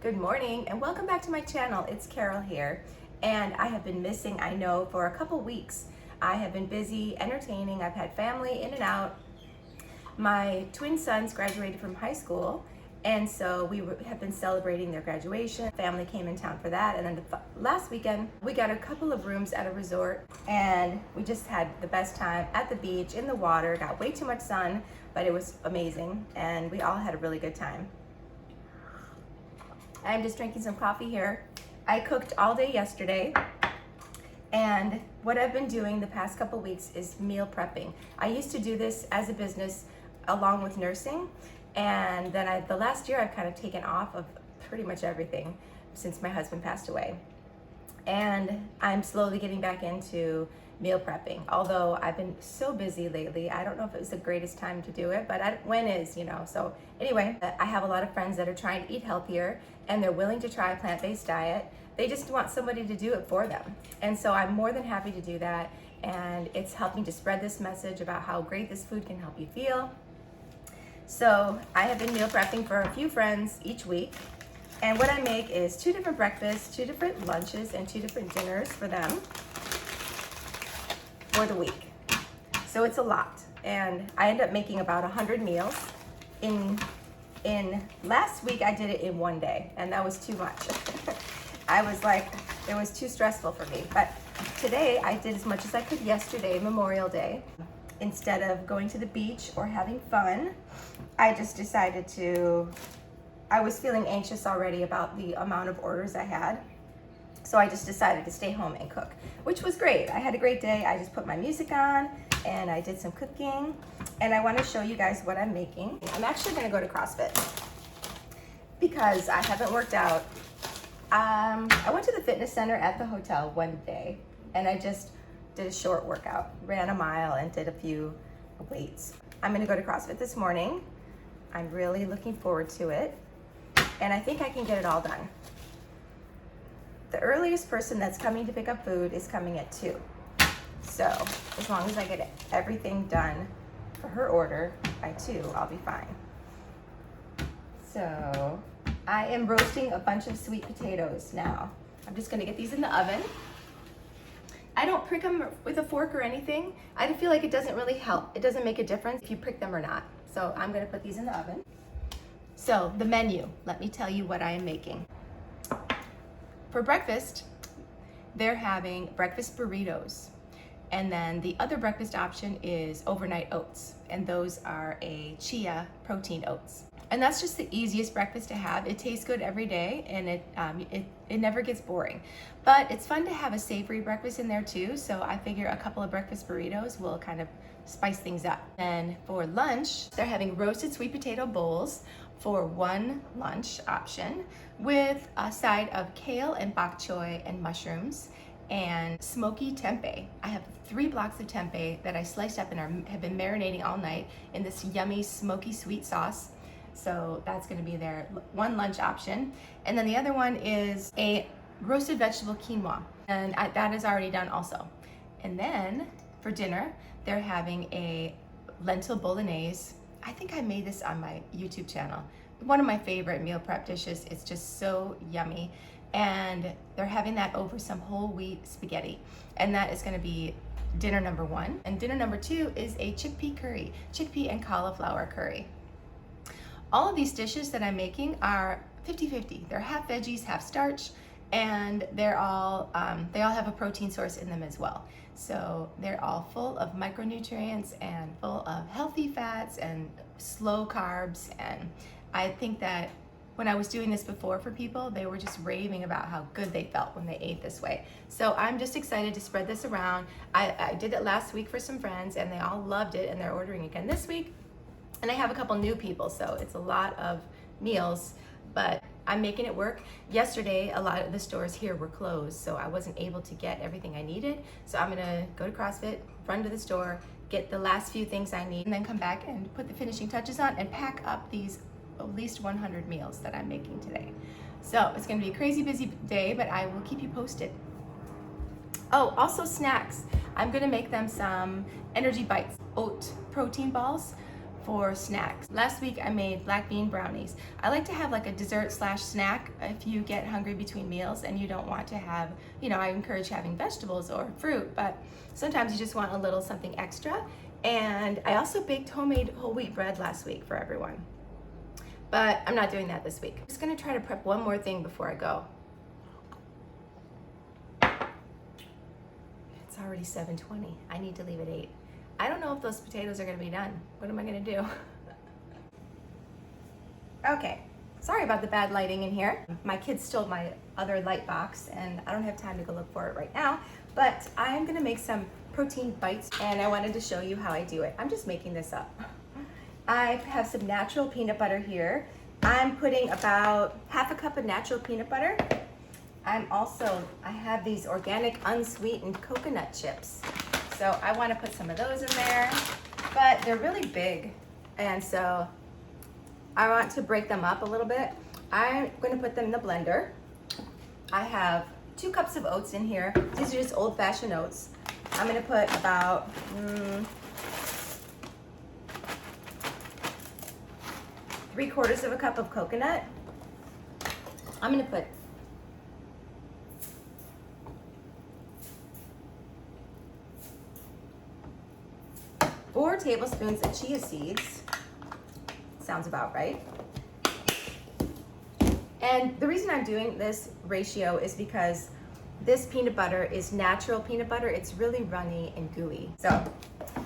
Good morning and welcome back to my channel. It's Carol here, and I have been missing, I know, for a couple weeks. I have been busy entertaining. I've had family in and out. My twin sons graduated from high school, and so we have been celebrating their graduation. Family came in town for that, and then last weekend we got a couple of rooms at a resort, and we just had the best time at the beach, in the water. Got way too much sun, but it was amazing, and we all had a really good time. I'm just drinking some coffee here. I cooked all day yesterday, and what I've been doing the past couple weeks is meal prepping. I used to do this as a business along with nursing, and then the last year I've kind of taken off of pretty much everything since my husband passed away. And I'm slowly getting back into meal prepping, although I've been so busy lately. I don't know if it was the greatest time to do it, but when is, you know. So anyway, I have a lot of friends that are trying to eat healthier, and they're willing to try a plant-based diet. They just want somebody to do it for them. And so I'm more than happy to do that, and it's helping to spread this message about how great this food can help you feel. So I have been meal prepping for a few friends each week, and what I make is 2 different breakfasts, 2 different lunches, and 2 different dinners for them for the week. So it's a lot, and I end up making about 100 meals. In last week I did it in one day, and that was too much. I was like, it was too stressful for me. But today I did as much as I could yesterday, Memorial Day. Instead of going to the beach or having fun, I just decided I was feeling anxious already about the amount of orders I had. So I just decided to stay home and cook, which was great. I had a great day. I just put my music on and I did some cooking, and I want to show you guys what I'm making. I'm actually going to go to CrossFit because I haven't worked out. I went to the fitness center at the hotel one day, and I just did a short workout, ran a mile and did a few weights. I'm going to go to CrossFit this morning. I'm really looking forward to it, and I think I can get it all done. The earliest person that's coming to pick up food is coming at 2. So as long as I get everything done for her order by 2, I'll be fine. So I am roasting a bunch of sweet potatoes now. I'm just gonna get these in the oven. I don't prick them with a fork or anything. I feel like it doesn't really help. It doesn't make a difference if you prick them or not. So I'm gonna put these in the oven. So the menu, let me tell you what I am making. For breakfast, they're having breakfast burritos. And then the other breakfast option is overnight oats. And those are a chia protein oats. And that's just the easiest breakfast to have. It tastes good every day, and it never gets boring. But it's fun to have a savory breakfast in there too. So I figure a couple of breakfast burritos will kind of spice things up. And for lunch, they're having roasted sweet potato bowls for one lunch option with a side of kale and bok choy and mushrooms and smoky tempeh. I have 3 blocks of tempeh that I sliced up and have been marinating all night in this yummy smoky sweet sauce. So that's gonna be their one lunch option. And then the other one is a roasted vegetable quinoa, and that is already done also. And then for dinner, they're having a lentil bolognese. I think I made this on my YouTube channel. One of my favorite meal prep dishes. It's just so yummy. And they're having that over some whole wheat spaghetti. And that is gonna be dinner number 1. And dinner number 2 is a chickpea curry, chickpea and cauliflower curry. All of these dishes that I'm making are 50-50. They're half veggies, half starch, and they all have a protein source in them as well. So they're all full of micronutrients and full of healthy fats and slow carbs. And I think that when I was doing this before for people, they were just raving about how good they felt when they ate this way. So I'm just excited to spread this around. I did it last week for some friends, and they all loved it, and they're ordering again this week. And I have a couple new people, so it's a lot of meals, but I'm making it work. Yesterday, a lot of the stores here were closed, so I wasn't able to get everything I needed. So I'm gonna go to CrossFit, run to the store, get the last few things I need, and then come back and put the finishing touches on and pack up these at least 100 meals that I'm making today. So it's gonna be a crazy busy day, but I will keep you posted. Oh, also snacks. I'm gonna make them some energy bites, oat protein balls for snacks. Last week I made black bean brownies. I like to have like a dessert slash snack if you get hungry between meals and you don't want to have, you know, I encourage having vegetables or fruit, but sometimes you just want a little something extra. And I also baked homemade whole wheat bread last week for everyone. But I'm not doing that this week. I'm just gonna try to prep one more thing before I go. It's already 7:20. I need to leave at 8. I don't know if those potatoes are gonna be done. What am I gonna do? Okay, sorry about the bad lighting in here. My kids stole my other light box and I don't have time to go look for it right now, but I am gonna make some protein bites and I wanted to show you how I do it. I'm just making this up. I have some natural peanut butter here. I'm putting about half a cup of natural peanut butter. I have these organic unsweetened coconut chips. So I want to put some of those in there, but they're really big. And so I want to break them up a little bit. I'm going to put them in the blender. I have 2 cups of oats in here. These are just old-fashioned oats. I'm going to put about 3/4 of a cup of coconut. I'm going to put 4 tablespoons of chia seeds. Sounds about right. And the reason I'm doing this ratio is because this peanut butter is natural peanut butter. It's really runny and gooey. So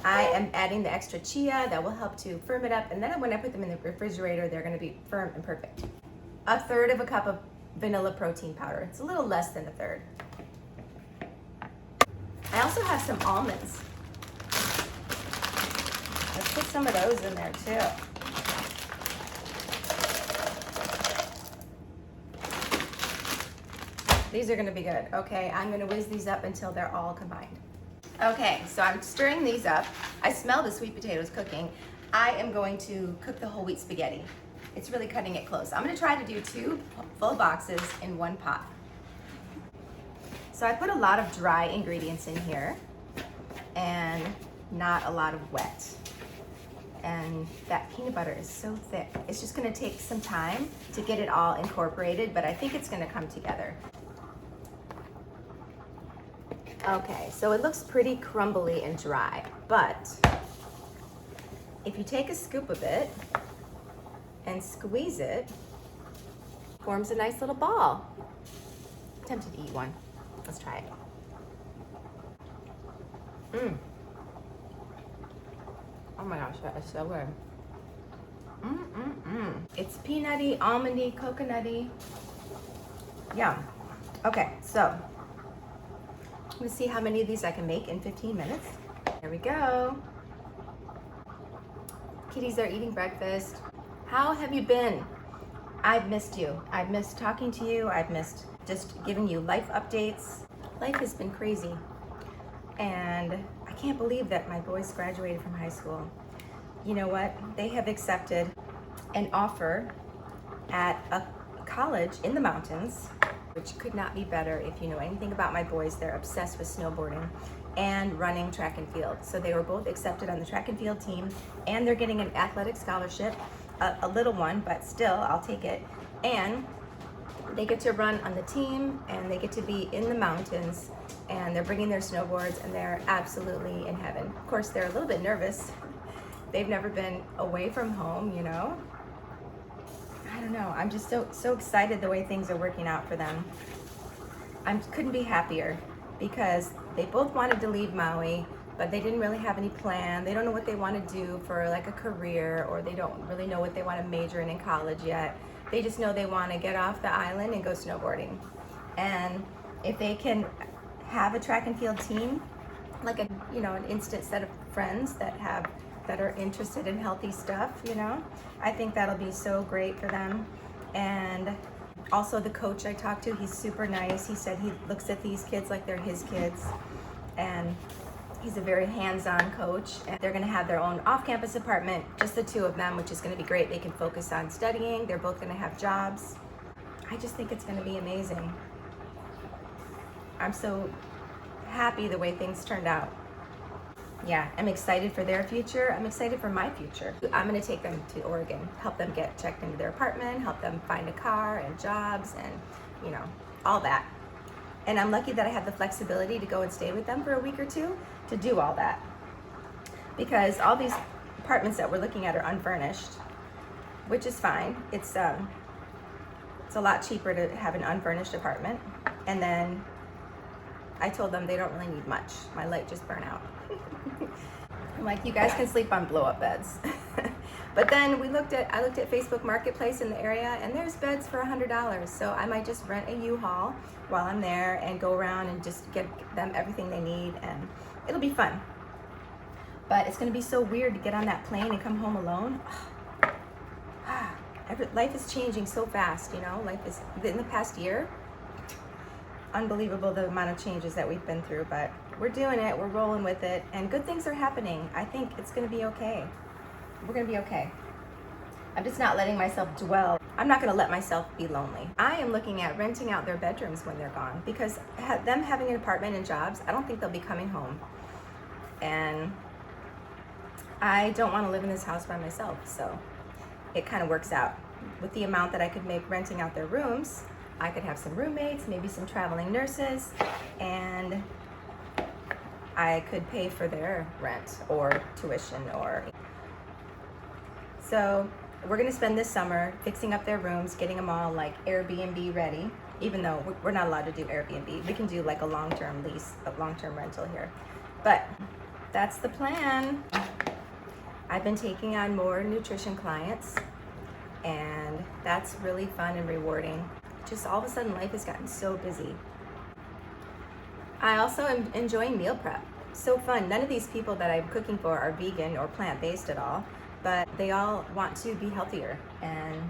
I am adding the extra chia that will help to firm it up. And then when I put them in the refrigerator, they're gonna be firm and perfect. 1/3 of a cup of vanilla protein powder. It's a little less than 1/3. I also have some almonds. Let's put some of those in there too. These are gonna be good. Okay, I'm gonna whiz these up until they're all combined. Okay, so I'm stirring these up. I smell the sweet potatoes cooking. I am going to cook the whole wheat spaghetti. It's really cutting it close. I'm gonna try to do 2 full boxes in 1 pot. So I put a lot of dry ingredients in here and not a lot of wet. And that peanut butter is so thick. It's just gonna take some time to get it all incorporated, but I think it's gonna come together. Okay, so it looks pretty crumbly and dry, but if you take a scoop of it and squeeze it, it forms a nice little ball. I'm tempted to eat one. Let's try it. Oh my gosh, that is so good. It's peanutty, almondy, coconutty. Yum. Okay, so I'm gonna see how many of these I can make in 15 minutes. Here we go. Kitties are eating breakfast. How have you been? I've missed you. I've missed talking to you. I've missed just giving you life updates. Life has been crazy. And I can't believe that my boys graduated from high school. You know what? They have accepted an offer at a college in the mountains, which could not be better. If you know anything about my boys, they're obsessed with snowboarding and running track and field. So they were both accepted on the track and field team, and they're getting an athletic scholarship, a little one, but still, I'll take it. And they get to run on the team, and they get to be in the mountains, and they're bringing their snowboards, and they're absolutely in heaven. Of course, they're a little bit nervous. They've never been away from home, you know? I don't know, I'm just so excited the way things are working out for them. I couldn't be happier because they both wanted to leave Maui, but they didn't really have any plan. They don't know what they want to do for like a career, or they don't really know what they want to major in college yet. They just know they want to get off the island and go snowboarding. And if they can have a track and field team, like an instant set of friends that are interested in healthy stuff, I think that'll be so great for them. And also the coach I talked to, he's super nice. He said he looks at these kids like they're his kids, and he's a very hands-on coach. And they're gonna have their own off-campus apartment, just the 2 of them, which is gonna be great. They can focus on studying. They're both gonna have jobs. I just think it's gonna be amazing. I'm so happy the way things turned out. yeah, I'm excited for their future. I'm excited for my future. I'm gonna take them to Oregon, help them get checked into their apartment, help them find a car and jobs and, you know, all that. And I'm lucky that I have the flexibility to go and stay with them for a week or two to do all that. Because all these apartments that we're looking at are unfurnished, which is fine. It's a lot cheaper to have an unfurnished apartment. And then I told them they don't really need much. My light just burned out. I'm like, you guys can sleep on blow-up beds. But then I looked at Facebook Marketplace in the area, and there's beds for $100. So I might just rent a U-Haul while I'm there and go around and just get them everything they need, and it'll be fun. But it's gonna be so weird to get on that plane and come home alone. Life is changing so fast, you know? Life is, in the past year, unbelievable the amount of changes that we've been through, but we're doing it, we're rolling with it, and good things are happening. I think it's gonna be okay. We're gonna be okay. I'm just not letting myself dwell. I'm not gonna let myself be lonely. I am looking at renting out their bedrooms when they're gone, because them having an apartment and jobs, I don't think they'll be coming home. And I don't wanna live in this house by myself, so it kind of works out. With the amount that I could make renting out their rooms, I could have some roommates, maybe some traveling nurses, and I could pay for their rent or tuition or... So we're gonna spend this summer fixing up their rooms, getting them all like Airbnb ready, even though we're not allowed to do Airbnb. We can do like a long-term lease, a long-term rental here. But that's the plan. I've been taking on more nutrition clients, and that's really fun and rewarding. Just all of a sudden life has gotten so busy. I also am enjoying meal prep. So fun. None of these people that I'm cooking for are vegan or plant-based at all, but they all want to be healthier and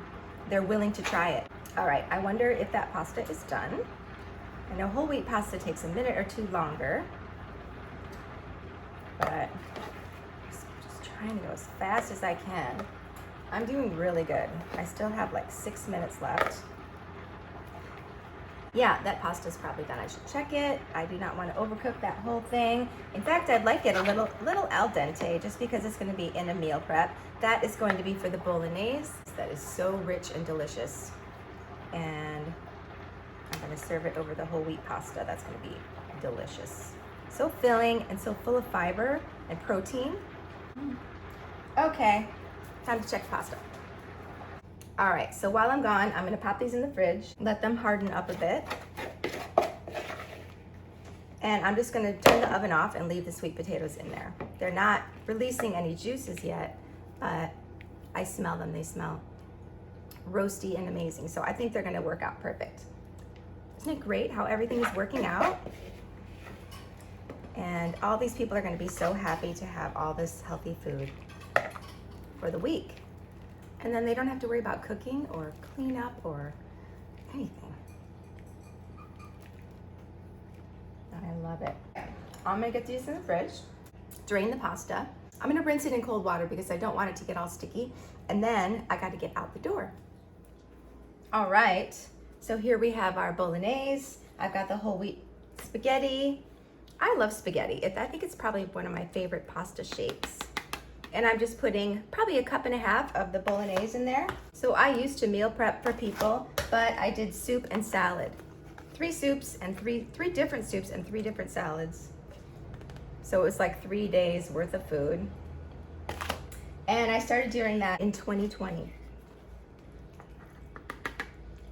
they're willing to try it. All right, I wonder if that pasta is done. I know whole wheat pasta takes a minute or two longer, but just trying to go as fast as I can. I'm doing really good. I still have like 6 minutes left. Yeah, that pasta's probably done. I should check it. I do not want to overcook that whole thing. In fact, I'd like it a little al dente, just because it's going to be in a meal prep. That is going to be for the Bolognese. That is so rich and delicious. And I'm going to serve it over the whole wheat pasta. That's going to be delicious. So filling and so full of fiber and protein. Okay, time to check pasta. All right, so while I'm gone, I'm gonna pop these in the fridge, let them harden up a bit. And I'm just gonna turn the oven off and leave the sweet potatoes in there. They're not releasing any juices yet, but I smell them. They smell roasty and amazing. So I think they're gonna work out perfect. Isn't it great how everything is working out? And all these people are gonna be so happy to have all this healthy food for the week. And then they don't have to worry about cooking or cleanup or anything. I love it. I'm gonna get these in the fridge, drain the pasta. I'm gonna rinse it in cold water because I don't want it to get all sticky. And then I gotta get out the door. All right, so here we have our Bolognese. I've got the whole wheat spaghetti. I love spaghetti. I think it's probably one of my favorite pasta shapes. And I'm just putting probably 1.5 cups of the Bolognese in there. So I used to meal prep for people, but I did soup and salad. 3 soups and three different soups and 3 different salads. So it was like 3 days worth of food. And I started doing that in 2020.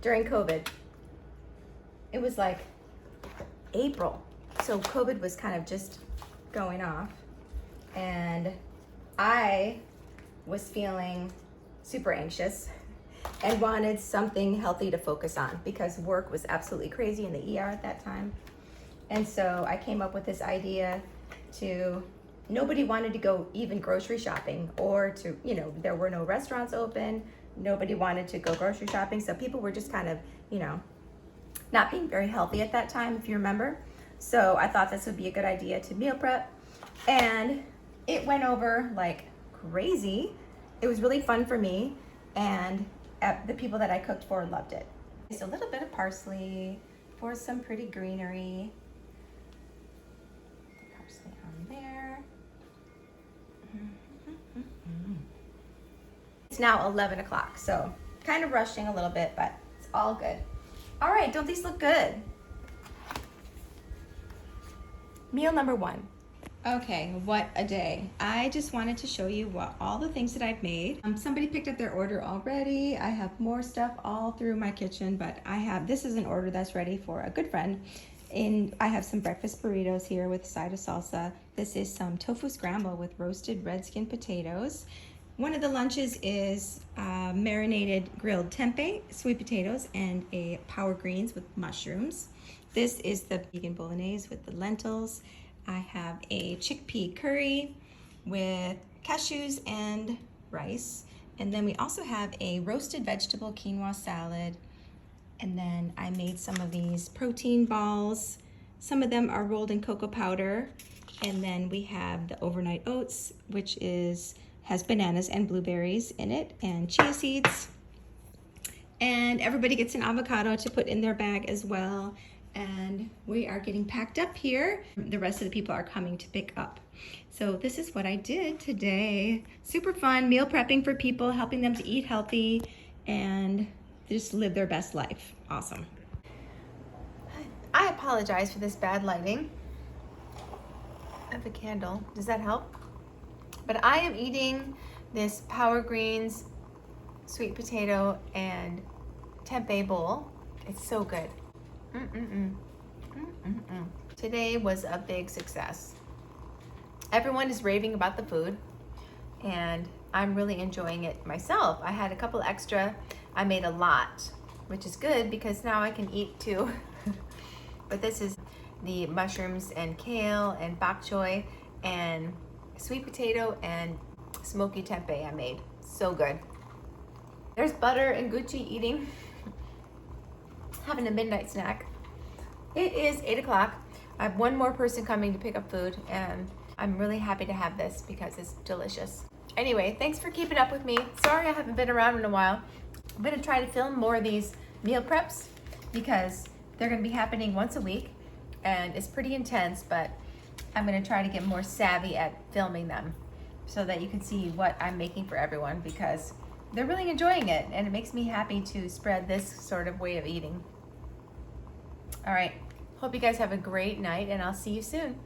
During COVID. It was like April. So COVID was kind of just going off. And I was feeling super anxious and wanted something healthy to focus on because work was absolutely crazy in the ER at that time. And so I came up with this idea nobody wanted to go even grocery shopping or to, there were no restaurants open. Nobody wanted to go grocery shopping. So people were just kind of, not being very healthy at that time, if you remember. So I thought this would be a good idea to meal prep. And it went over like crazy. It was really fun for me, and the people that I cooked for loved it. Just a little bit of parsley for some pretty greenery. The parsley on there. It's now 11 o'clock, so kind of rushing a little bit, but it's all good. All right, don't these look good? Meal number 1. Okay, what a day. I just wanted to show you all the things that I've made. Somebody picked up their order already. I have more stuff all through my kitchen, but this is an order that's ready for a good friend. And I have some breakfast burritos here with a side of salsa. This is some tofu scramble with roasted red skin potatoes. One of the lunches is marinated grilled tempeh, sweet potatoes, and a power greens with mushrooms. This is the vegan Bolognese with the lentils. I have a chickpea curry with cashews and rice. And then we also have a roasted vegetable quinoa salad. And then I made some of these protein balls. Some of them are rolled in cocoa powder. And then we have the overnight oats, which has bananas and blueberries in it, and chia seeds. And everybody gets an avocado to put in their bag as well. And we are getting packed up here. The rest of the people are coming to pick up. So this is what I did today. Super fun, meal prepping for people, helping them to eat healthy and just live their best life. Awesome. I apologize for this bad lighting. I have a candle. Does that help? But I am eating this power greens, sweet potato, and tempeh bowl. It's so good. Today was a big success. Everyone is raving about the food, and I'm really enjoying it myself. I had a couple extra. I made a lot, which is good because now I can eat too. But this is the mushrooms and kale and bok choy and sweet potato and smoky tempeh I made. So good. There's Butter and Gucci eating, having a midnight snack. It is 8 o'clock. I have one more person coming to pick up food, and I'm really happy to have this because it's delicious. Anyway, thanks for keeping up with me. Sorry I haven't been around in a while. I'm gonna try to film more of these meal preps because they're gonna be happening once a week, and it's pretty intense, but I'm gonna try to get more savvy at filming them so that you can see what I'm making for everyone, because they're really enjoying it, and it makes me happy to spread this sort of way of eating. All right, hope you guys have a great night, and I'll see you soon.